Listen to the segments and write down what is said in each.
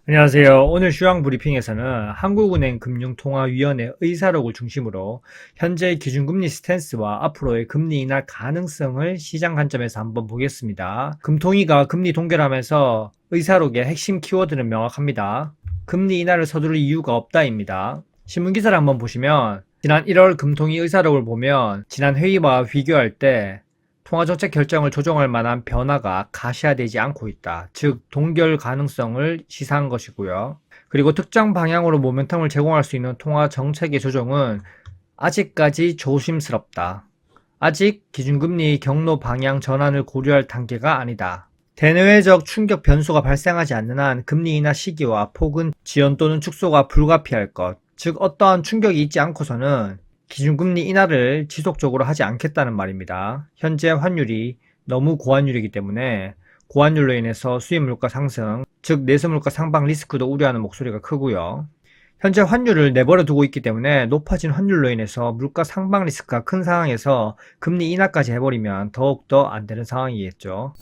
안녕하세요. 오늘 시황 브리핑에서는 한국은행 금융통화위원회 의사록을 중심으로 현재 기준금리 스탠스와 앞으로의 금리 인하 가능성을 시장 관점에서 한번 보겠습니다. 금통위가 금리 동결하면서 의사록의 핵심 키워드는 명확합니다. 금리 인하를 서두를 이유가 없다입니다. 신문기사를 한번 보시면 지난 1월 금통위 의사록을 보면 지난 회의와 비교할 때 통화정책 결정을 조정할 만한 변화가 가시화되지 않고 있다. 즉 동결 가능성을 시사한 것이고요. 그리고 특정 방향으로 모멘텀을 제공할 수 있는 통화정책의 조정은 아직까지 조심스럽다. 아직 기준금리 경로 방향 전환을 고려할 단계가 아니다. 대내외적 충격 변수가 발생하지 않는 한 금리 인하 시기와 폭은 지연 또는 축소가 불가피할 것. 즉 어떠한 충격이 있지 않고서는 기준금리 인하를 지속적으로 하지 않겠다는 말입니다. 현재 환율이 너무 고환율이기 때문에 고환율로 인해서 수입 물가 상승, 즉 내수 물가 상방 리스크도 우려하는 목소리가 크고요. 현재 환율을 내버려 두고 있기 때문에 높아진 환율로 인해서 물가 상방 리스크가 큰 상황에서 금리 인하까지 해버리면 더욱더 안 되는 상황이겠죠.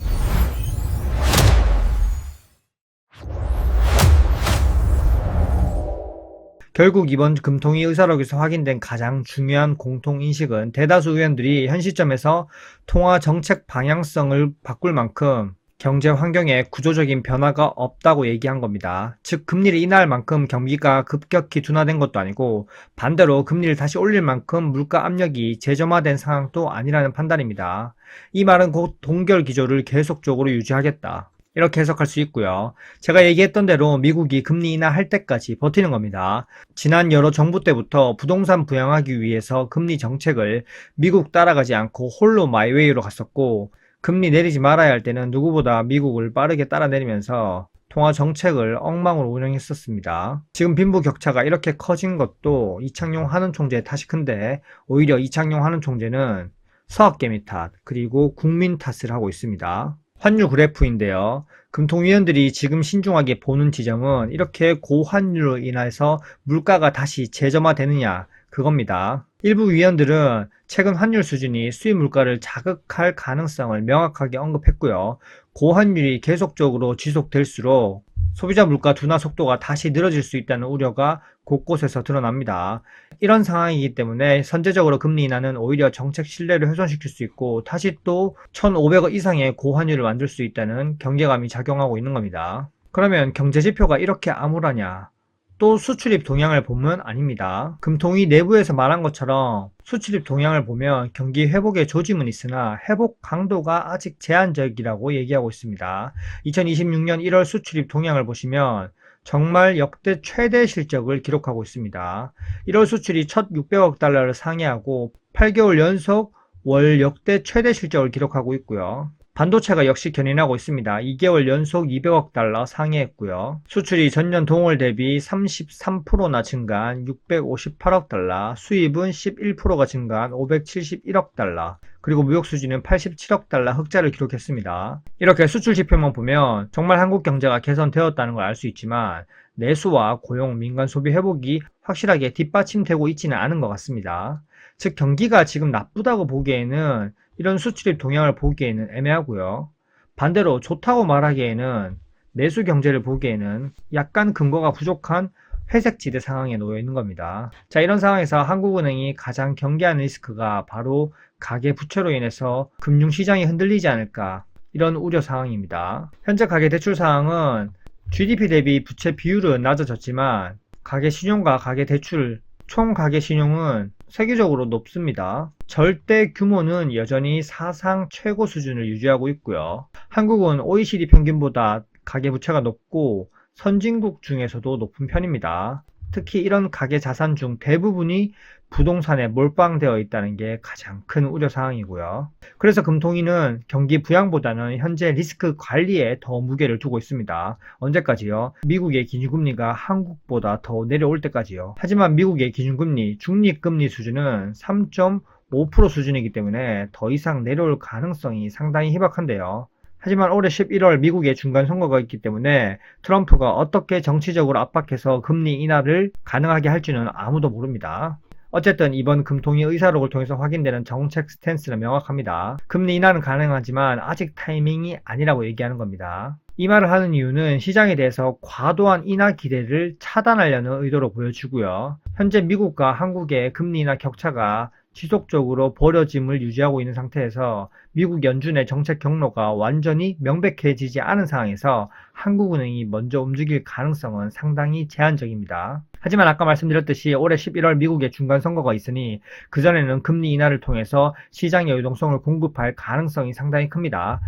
결국 이번 금통위 의사록에서 확인된 가장 중요한 공통인식은 대다수 의원들이 현 시점에서 통화 정책 방향성을 바꿀 만큼 경제 환경에 구조적인 변화가 없다고 얘기한 겁니다. 즉 금리를 인하할 만큼 경기가 급격히 둔화된 것도 아니고 반대로 금리를 다시 올릴 만큼 물가 압력이 재점화된 상황도 아니라는 판단입니다. 이 말은 곧 동결 기조를 계속적으로 유지하겠다, 이렇게 해석할 수 있고요. 제가 얘기했던 대로 미국이 금리 인하할 때까지 버티는 겁니다. 지난 여러 정부 때부터 부동산 부양하기 위해서 금리 정책을 미국 따라가지 않고 홀로 마이웨이로 갔었고, 금리 내리지 말아야 할 때는 누구보다 미국을 빠르게 따라 내리면서 통화 정책을 엉망으로 운영했었습니다. 지금 빈부격차가 이렇게 커진 것도 이창용 한은 총재의 탓이 큰데, 오히려 이창용 한은 총재는 서학개미 탓, 그리고 국민 탓을 하고 있습니다. 환율 그래프인데요. 금통위원들이 지금 신중하게 보는 지점은 이렇게 고환율로 인해서 물가가 다시 재점화되느냐, 그겁니다. 일부 위원들은 최근 환율 수준이 수입 물가를 자극할 가능성을 명확하게 언급했고요. 고환율이 계속적으로 지속될수록 소비자 물가 둔화 속도가 다시 늘어질 수 있다는 우려가 곳곳에서 드러납니다. 이런 상황이기 때문에 선제적으로 금리 인하는 오히려 정책 신뢰를 훼손시킬 수 있고 다시 또 1,500억 이상의 고환율을 만들 수 있다는 경계감이 작용하고 있는 겁니다. 그러면 경제지표가 이렇게 암울하냐? 또 수출입 동향을 보면 아닙니다. 금통위 내부에서 말한 것처럼 수출입 동향을 보면 경기 회복의 조짐은 있으나 회복 강도가 아직 제한적이라고 얘기하고 있습니다. 2026년 1월 수출입 동향을 보시면 정말 역대 최대 실적을 기록하고 있습니다. 1월 수출이 첫 600억 달러를 상회하고 8개월 연속 월 역대 최대 실적을 기록하고 있고요. 반도체가 역시 견인하고 있습니다. 2개월 연속 200억 달러 상회했고요. 수출이 전년 동월 대비 33%나 증가한 658억 달러, 수입은 11%가 증가한 571억 달러, 그리고 무역 수지는 87억 달러 흑자를 기록했습니다. 이렇게 수출 지표만 보면 정말 한국 경제가 개선되었다는 걸 알 수 있지만 내수와 고용, 민간 소비 회복이 확실하게 뒷받침되고 있지는 않은 것 같습니다. 즉 경기가 지금 나쁘다고 보기에는 이런 수출입 동향을 보기에는 애매하고요. 반대로 좋다고 말하기에는 내수 경제를 보기에는 약간 근거가 부족한 회색지대 상황에 놓여 있는 겁니다. 자, 이런 상황에서 한국은행이 가장 경계하는 리스크가 바로 가계부채로 인해서 금융시장이 흔들리지 않을까, 이런 우려 상황입니다. 현재 가계대출 상황은 GDP 대비 부채 비율은 낮아졌지만 가계신용과 가계대출, 총 가계신용은 세계적으로 높습니다. 절대 규모는 여전히 사상 최고 수준을 유지하고 있고요. 한국은 OECD 평균보다 가계부채가 높고 선진국 중에서도 높은 편입니다. 특히 이런 가계자산 중 대부분이 부동산에 몰빵되어 있다는 게 가장 큰 우려사항이고요. 그래서 금통위는 경기 부양보다는 현재 리스크 관리에 더 무게를 두고 있습니다. 언제까지요? 미국의 기준금리가 한국보다 더 내려올 때까지요. 하지만 미국의 기준금리, 중립금리 수준은 3.5% 수준이기 때문에 더 이상 내려올 가능성이 상당히 희박한데요. 하지만 올해 11월 미국의 중간선거가 있기 때문에 트럼프가 어떻게 정치적으로 압박해서 금리 인하를 가능하게 할지는 아무도 모릅니다. 어쨌든 이번 금통위 의사록을 통해서 확인되는 정책 스탠스는 명확합니다. 금리 인하는 가능하지만 아직 타이밍이 아니라고 얘기하는 겁니다. 이 말을 하는 이유는 시장에 대해서 과도한 인하 기대를 차단하려는 의도로 보여지고요. 현재 미국과 한국의 금리 인하 격차가 지속적으로 벌어짐을 유지하고 있는 상태에서 미국 연준의 정책 경로가 완전히 명백해지지 않은 상황에서 한국은행이 먼저 움직일 가능성은 상당히 제한적입니다. 하지만 아까 말씀드렸듯이 올해 11월 미국의 중간선거가 있으니 그전에는 금리 인하를 통해서 시장의 유동성을 공급할 가능성이 상당히 큽니다.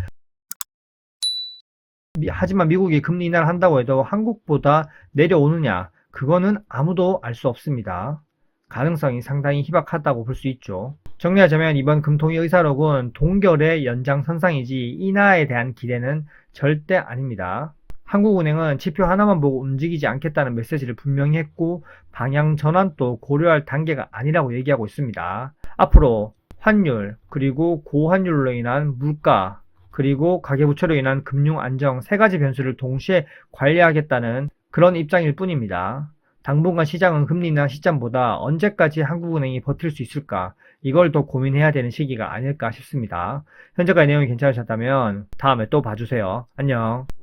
하지만 미국이 금리 인하를 한다고 해도 한국보다 내려오느냐? 그거는 아무도 알 수 없습니다. 가능성이 상당히 희박하다고 볼 수 있죠. 정리하자면 이번 금통위 의사록은 동결의 연장선상이지 인하에 대한 기대는 절대 아닙니다. 한국은행은 지표 하나만 보고 움직이지 않겠다는 메시지를 분명히 했고 방향 전환도 고려할 단계가 아니라고 얘기하고 있습니다. 앞으로 환율 그리고 고환율로 인한 물가 그리고 가계부채로 인한 금융 안정 세 가지 변수를 동시에 관리하겠다는 그런 입장일 뿐입니다. 당분간 시장은 금리 인하 시점보다 언제까지 한국은행이 버틸 수 있을까 이걸 더 고민해야 되는 시기가 아닐까 싶습니다. 현재까지 내용이 괜찮으셨다면 다음에 또 봐주세요. 안녕.